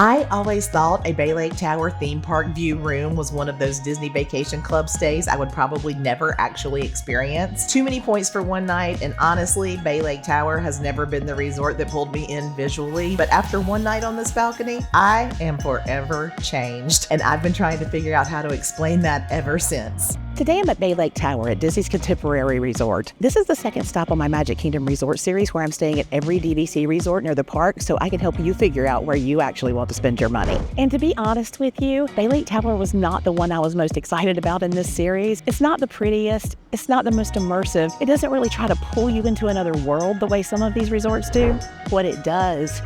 I always thought a Bay Lake Tower theme park view room was one of those Disney Vacation Club stays I would probably never actually experience. Too many points for one night, and honestly, Bay Lake Tower has never been the resort that pulled me in visually. But after one night on this balcony, I am forever changed, and I've been trying to figure out how to explain that ever since. Today I'm at Bay Lake Tower at Disney's Contemporary Resort. This is the second stop on my Magic Kingdom Resort series where I'm staying at every DVC resort near the park so I can help you figure out where you actually want to spend your money. And to be honest with you, Bay Lake Tower was not the one I was most excited about in this series. It's not the prettiest, it's not the most immersive, it doesn't really try to pull you into another world the way some of these resorts do. What it does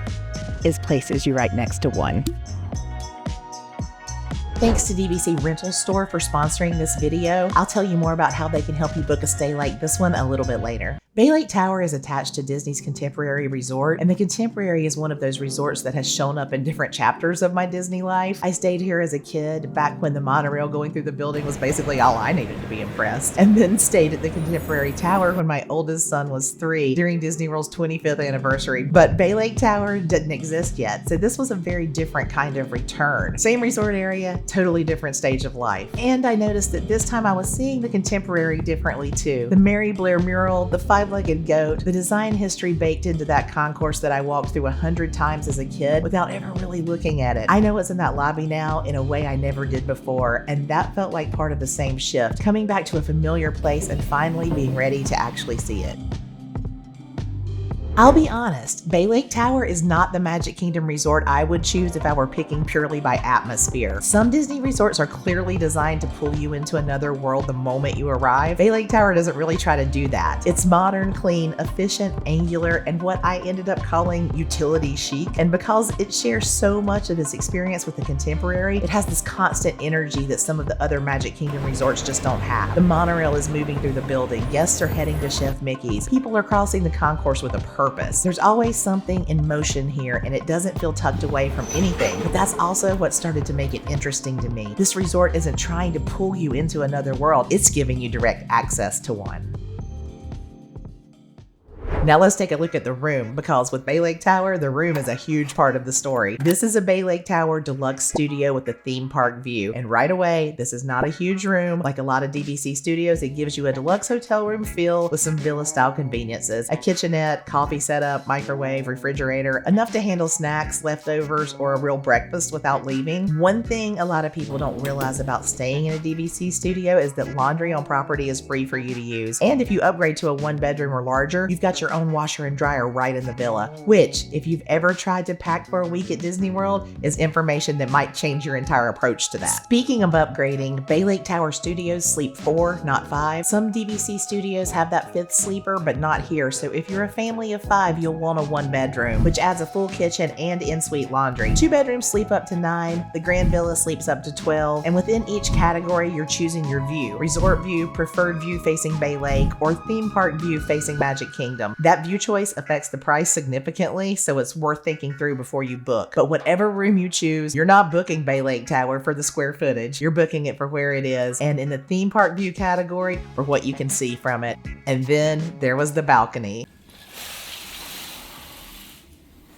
is places you right next to one. Thanks to DVC Rental Store for sponsoring this video. I'll tell you more about how they can help you book a stay like this one a little bit later. Bay Lake Tower is attached to Disney's Contemporary Resort, and the Contemporary is one of those resorts that has shown up in different chapters of my Disney life. I stayed here as a kid, back when the monorail going through the building was basically all I needed to be impressed, and then stayed at the Contemporary Tower when my oldest son was 3 during Disney World's 25th anniversary. But Bay Lake Tower didn't exist yet, so this was a very different kind of return. Same resort area, totally different stage of life. And I noticed that this time I was seeing the Contemporary differently too. The Mary Blair mural, the five-legged goat, the design history baked into that concourse that I walked through 100 times as a kid without ever really looking at it. I know it's in that lobby now in a way I never did before, and that felt like part of the same shift, coming back to a familiar place and finally being ready to actually see it. I'll be honest, Bay Lake Tower is not the Magic Kingdom resort I would choose if I were picking purely by atmosphere. Some Disney resorts are clearly designed to pull you into another world the moment you arrive. Bay Lake Tower doesn't really try to do that. It's modern, clean, efficient, angular, and what I ended up calling utility chic. And because it shares so much of its experience with the Contemporary, it has this constant energy that some of the other Magic Kingdom resorts just don't have. The monorail is moving through the building. Guests are heading to Chef Mickey's. People are crossing the concourse with a purpose. There's always something in motion here, and it doesn't feel tucked away from anything, but that's also what started to make it interesting to me. This resort isn't trying to pull you into another world, it's giving you direct access to one. Now let's take a look at the room, because with Bay Lake Tower, the room is a huge part of the story. This is a Bay Lake Tower deluxe studio with a theme park view. And right away, this is not a huge room. Like a lot of DVC studios, it gives you a deluxe hotel room feel with some villa style conveniences. A kitchenette, coffee setup, microwave, refrigerator, enough to handle snacks, leftovers, or a real breakfast without leaving. One thing a lot of people don't realize about staying in a DVC studio is that laundry on property is free for you to use. And if you upgrade to a 1-bedroom or larger, you've got your own washer and dryer right in the villa, which, if you've ever tried to pack for a week at Disney World, is information that might change your entire approach to that. Speaking of upgrading, Bay Lake Tower studios sleep 4, not 5. Some DVC studios have that 5th sleeper, but not here. So if you're a family of 5, you'll want a 1-bedroom, which adds a full kitchen and in-suite laundry. 2 bedrooms sleep up to 9. The Grand Villa sleeps up to 12. And within each category, you're choosing your view: resort view, preferred view facing Bay Lake, or theme park view facing Magic Kingdom. That view choice affects the price significantly, so it's worth thinking through before you book. But whatever room you choose, you're not booking Bay Lake Tower for the square footage. You're booking it for where it is, and in the theme park view category, for what you can see from it. And then there was the balcony.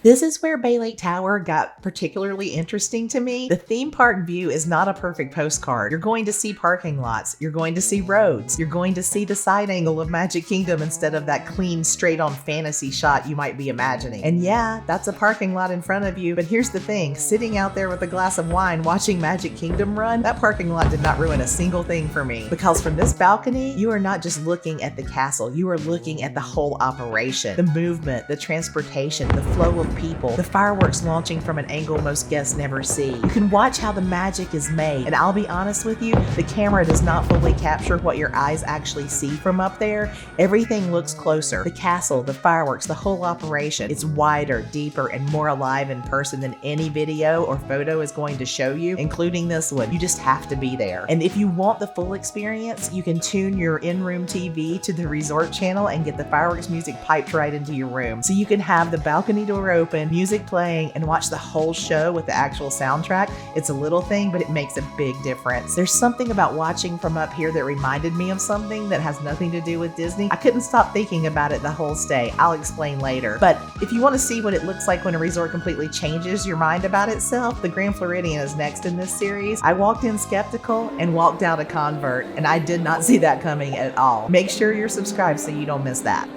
This is where Bay Lake Tower got particularly interesting to me. The theme park view is not a perfect postcard. You're going to see parking lots, you're going to see roads, you're going to see the side angle of Magic Kingdom instead of that clean, straight-on fantasy shot you might be imagining. And yeah, that's a parking lot in front of you, but here's the thing, sitting out there with a glass of wine watching Magic Kingdom run, that parking lot did not ruin a single thing for me. Because from this balcony, you are not just looking at the castle, you are looking at the whole operation. The movement, the transportation, the flow of people, the fireworks launching from an angle most guests never see. You can watch how the magic is made, and I'll be honest with you, the camera does not fully capture what your eyes actually see from up there. Everything looks closer. The castle, the fireworks, the whole operation. It's wider, deeper, and more alive in person than any video or photo is going to show you, including this one. You just have to be there. And if you want the full experience, you can tune your in-room TV to the resort channel and get the fireworks music piped right into your room. So you can have the balcony door open, music playing, and watch the whole show with the actual soundtrack. It's a little thing, but it makes a big difference. There's something about watching from up here that reminded me of something that has nothing to do with Disney. I couldn't stop thinking about it the whole stay. I'll explain later. But if you want to see what it looks like when a resort completely changes your mind about itself, the Grand Floridian is next in this series. I walked in skeptical and walked out a convert, and I did not see that coming at all. Make sure you're subscribed so you don't miss that.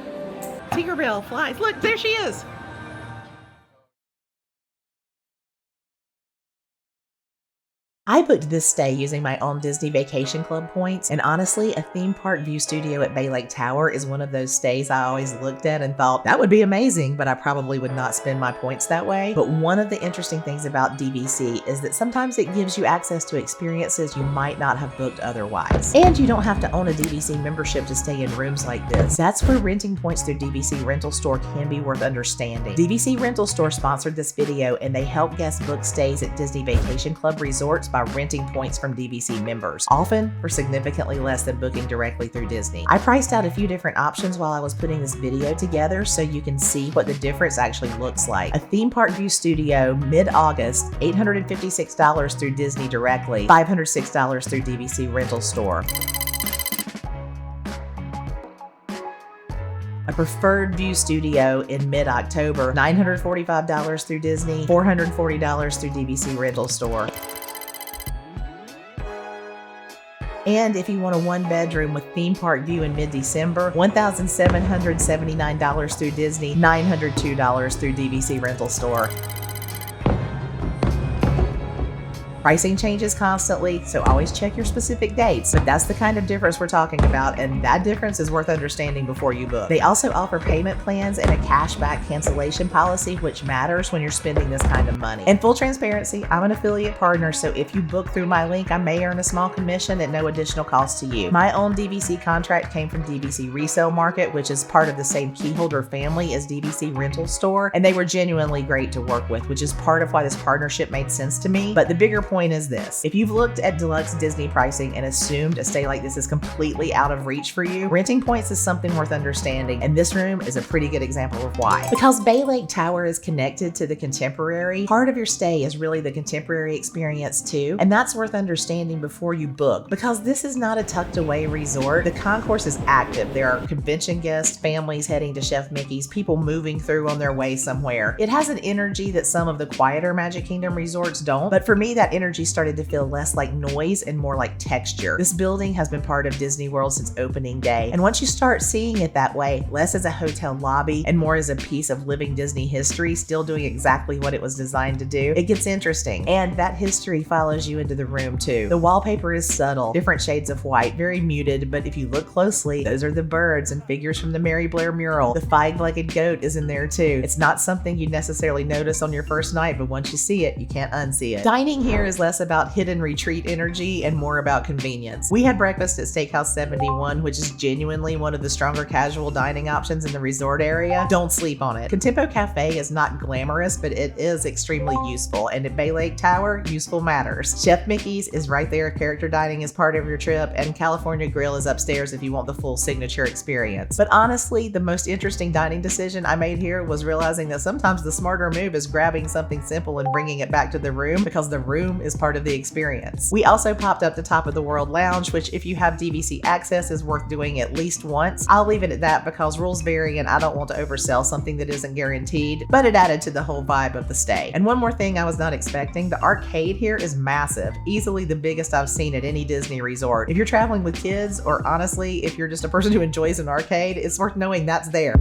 Tinkerbell flies. Look, there she is. I booked this stay using my own Disney Vacation Club points, and honestly, a theme park view studio at Bay Lake Tower is one of those stays I always looked at and thought, that would be amazing, but I probably would not spend my points that way. But one of the interesting things about DVC is that sometimes it gives you access to experiences you might not have booked otherwise. And you don't have to own a DVC membership to stay in rooms like this. That's where renting points through DVC Rental Store can be worth understanding. DVC Rental Store sponsored this video, and they help guests book stays at Disney Vacation Club resorts by renting points from DVC members, often for significantly less than booking directly through Disney. I priced out a few different options while I was putting this video together so you can see what the difference actually looks like. A theme park view studio mid-August, $856 through Disney directly, $506 through DVC Rental Store. A preferred view studio in mid-October, $945 through Disney, $440 through DVC Rental Store. And if you want a one-bedroom with theme park view in mid-December, $1,779 through Disney, $902 through DVC Rental Store. Pricing changes constantly, so always check your specific dates. But that's the kind of difference we're talking about, and that difference is worth understanding before you book. They also offer payment plans and a cashback cancellation policy, which matters when you're spending this kind of money. In full transparency, I'm an affiliate partner, so if you book through my link, I may earn a small commission at no additional cost to you. My own DVC contract came from DVC Resale Market, which is part of the same keyholder family as DVC Rental Store, and they were genuinely great to work with, which is part of why this partnership made sense to me. But the bigger point is this: if you've looked at deluxe Disney pricing and assumed a stay like this is completely out of reach for you, renting points is something worth understanding, and this room is a pretty good example of why. Because Bay Lake Tower is connected to the Contemporary, part of your stay is really the Contemporary experience too, and that's worth understanding before you book. Because this is not a tucked away resort, the concourse is active. There are convention guests, families heading to Chef Mickey's, people moving through on their way somewhere. It has an energy that some of the quieter Magic Kingdom resorts don't, but for me that energy started to feel less like noise and more like texture. This building has been part of Disney World since opening day, and once you start seeing it that way, less as a hotel lobby and more as a piece of living Disney history, still doing exactly what it was designed to do, it gets interesting. And that history follows you into the room too. The wallpaper is subtle, different shades of white, very muted, but if you look closely, those are the birds and figures from the Mary Blair mural. The five-legged goat is in there too. It's not something you necessarily notice on your first night, but once you see it, you can't unsee it. Dining here is less about hidden retreat energy and more about convenience. We had breakfast at Steakhouse 71, which is genuinely one of the stronger casual dining options in the resort area. Don't sleep on it. Contempo Cafe is not glamorous, but it is extremely useful, and at Bay Lake Tower, useful matters. Chef Mickey's is right there. Character dining is part of your trip, and California Grill is upstairs if you want the full signature experience. But honestly, the most interesting dining decision I made here was realizing that sometimes the smarter move is grabbing something simple and bringing it back to the room, because the room is part of the experience. We also popped up the Top of the World Lounge, which if you have DVC access is worth doing at least once. I'll leave it at that because rules vary and I don't want to oversell something that isn't guaranteed, but it added to the whole vibe of the stay. And one more thing I was not expecting, the arcade here is massive, easily the biggest I've seen at any Disney resort. If you're traveling with kids, or honestly, if you're just a person who enjoys an arcade, it's worth knowing that's there.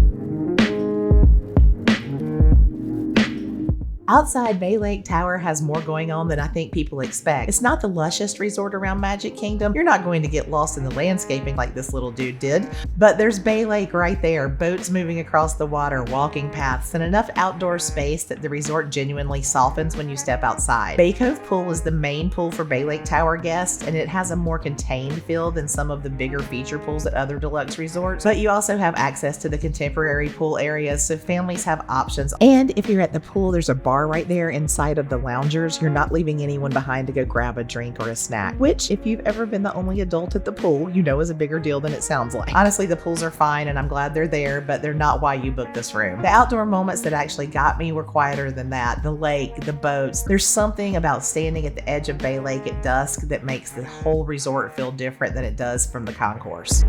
Outside, Bay Lake Tower has more going on than I think people expect. It's not the lushest resort around Magic Kingdom. You're not going to get lost in the landscaping like this little dude did, but there's Bay Lake right there, boats moving across the water, walking paths, and enough outdoor space that the resort genuinely softens when you step outside. Bay Cove Pool is the main pool for Bay Lake Tower guests, and it has a more contained feel than some of the bigger feature pools at other deluxe resorts, but you also have access to the contemporary pool areas, so families have options. And if you're at the pool, there's a bar bar right there inside of the loungers, you're not leaving anyone behind to go grab a drink or a snack, which if you've ever been the only adult at the pool, you know is a bigger deal than it sounds like. Honestly, the pools are fine and I'm glad they're there, but they're not why you booked this room. The outdoor moments that actually got me were quieter than that. The lake, the boats. There's something about standing at the edge of Bay Lake at dusk that makes the whole resort feel different than it does from the concourse.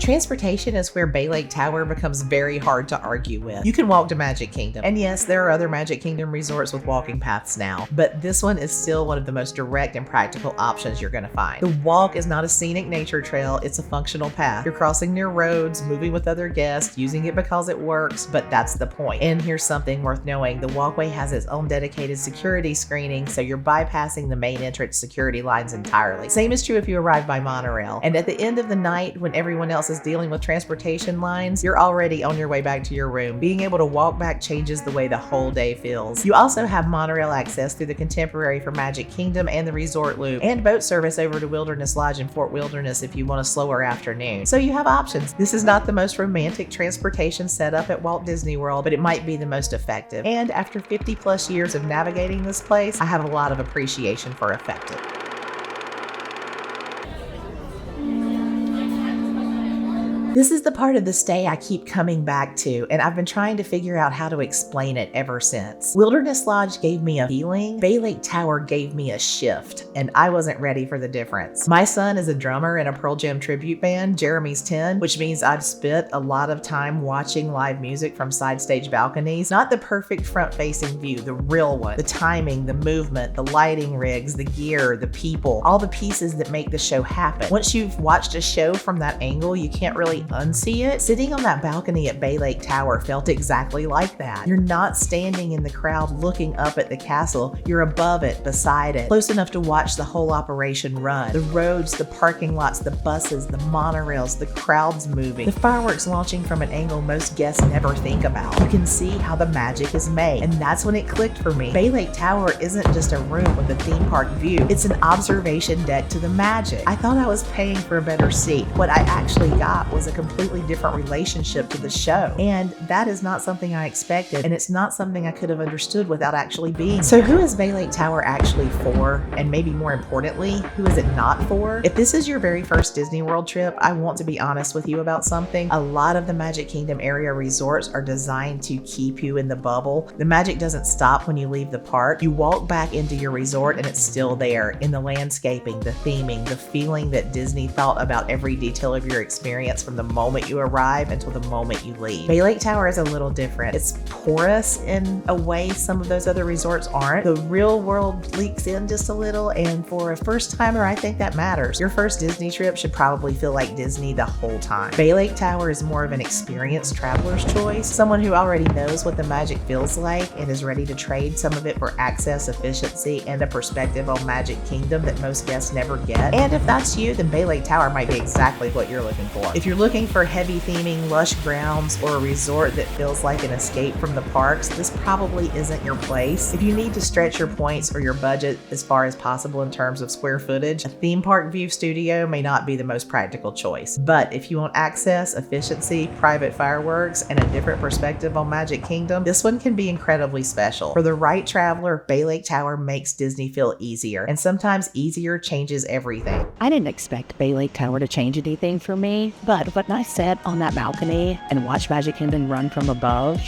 Transportation is where Bay Lake Tower becomes very hard to argue with. You can walk to Magic Kingdom. And yes, there are other Magic Kingdom resorts with walking paths now, but this one is still one of the most direct and practical options you're gonna find. The walk is not a scenic nature trail, it's a functional path. You're crossing near roads, moving with other guests, using it because it works, but that's the point. And here's something worth knowing. The walkway has its own dedicated security screening, so you're bypassing the main entrance security lines entirely. Same is true if you arrive by monorail. And at the end of the night, when everyone else is dealing with transportation lines, you're already on your way back to your room. Being able to walk back changes the way the whole day feels. You also have monorail access through the Contemporary for Magic Kingdom and the Resort Loop, and boat service over to Wilderness Lodge in Fort Wilderness if you want a slower afternoon. So you have options. This is not the most romantic transportation setup at Walt Disney World, but it might be the most effective. And after 50 plus years of navigating this place, I have a lot of appreciation for effective. This is the part of the stay I keep coming back to, and I've been trying to figure out how to explain it ever since. Wilderness Lodge gave me a feeling, Bay Lake Tower gave me a shift, and I wasn't ready for the difference. My son is a drummer in a Pearl Jam tribute band, Jeremy's 10, which means I've spent a lot of time watching live music from side stage balconies. Not the perfect front-facing view, the real one. The timing, the movement, the lighting rigs, the gear, the people, all the pieces that make the show happen. Once you've watched a show from that angle, you can't really unsee it. Sitting on that balcony at Bay Lake Tower felt exactly like that. You're not standing in the crowd looking up at the castle. You're above it, beside it, close enough to watch the whole operation run. The roads, the parking lots, the buses, the monorails, the crowds moving, the fireworks launching from an angle most guests never think about. You can see how the magic is made, and that's when it clicked for me. Bay Lake Tower isn't just a room with a theme park view. It's an observation deck to the magic. I thought I was paying for a better seat. What I actually got was a completely different relationship to the show. And that is not something I expected, and it's not something I could have understood without actually being. So who is Bay Lake Tower actually for? And maybe more importantly, who is it not for? If this is your very first Disney World trip, I want to be honest with you about something. A lot of the Magic Kingdom area resorts are designed to keep you in the bubble. The magic doesn't stop when you leave the park. You walk back into your resort and it's still there, in the landscaping, the theming, the feeling that Disney thought about every detail of your experience from the moment you arrive until the moment you leave. Bay Lake Tower is a little different. It's porous in a way some of those other resorts aren't. The real world leaks in just a little, and for a first timer, I think that matters. Your first Disney trip should probably feel like Disney the whole time. Bay Lake Tower is more of an experienced traveler's choice, someone who already knows what the magic feels like and is ready to trade some of it for access, efficiency, and a perspective on Magic Kingdom that most guests never get. And if that's you, then Bay Lake Tower might be exactly what you're looking for. If you're looking for heavy theming, lush grounds, or a resort that feels like an escape from the parks, this probably isn't your place. If you need to stretch your points or your budget as far as possible in terms of square footage, a theme park view studio may not be the most practical choice. But if you want access, efficiency, private fireworks, and a different perspective on Magic Kingdom, this one can be incredibly special. For the right traveler, Bay Lake Tower makes Disney feel easier, and sometimes easier changes everything. I didn't expect Bay Lake Tower to change anything for me, but when I sat on that balcony and watched Magic Kingdom run from above,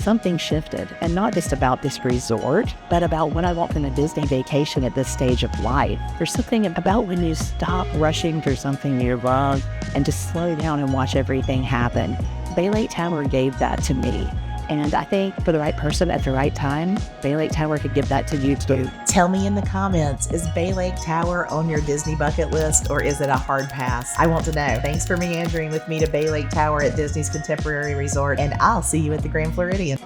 something shifted. And not just about this resort, but about when I walked on a Disney vacation at this stage of life. There's something about when you stop rushing through something you love and just slow down and watch everything happen. Bay Lake Tower gave that to me. And I think for the right person at the right time, Bay Lake Tower could give that to you too. Tell me in the comments, is Bay Lake Tower on your Disney bucket list, or is it a hard pass? I want to know. Thanks for meandering with me to Bay Lake Tower at Disney's Contemporary Resort, and I'll see you at the Grand Floridian.